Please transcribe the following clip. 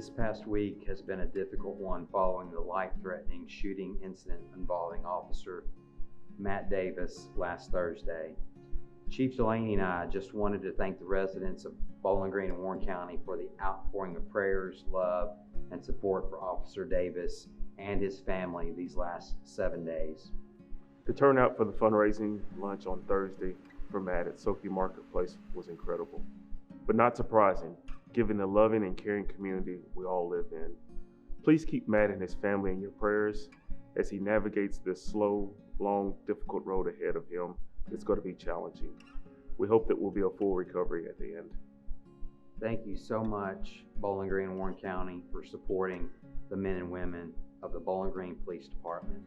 This past week has been a difficult one following the life-threatening shooting incident involving Officer Matt Davis last Thursday. Chief Delaney and I just wanted to thank the residents of Bowling Green and Warren County for the outpouring of prayers, love, and support for Officer Davis and his family these last 7 days. The turnout for the fundraising lunch on Thursday for Matt at Sophie Marketplace was incredible, but not surprising, given the loving and caring community we all live in. Please keep Matt and his family in your prayers as he navigates this slow, long, difficult road ahead of him. It's going to be challenging. We hope that we'll be a full recovery at the end. Thank you so much, Bowling Green and Warren County, for supporting the men and women of the Bowling Green Police Department.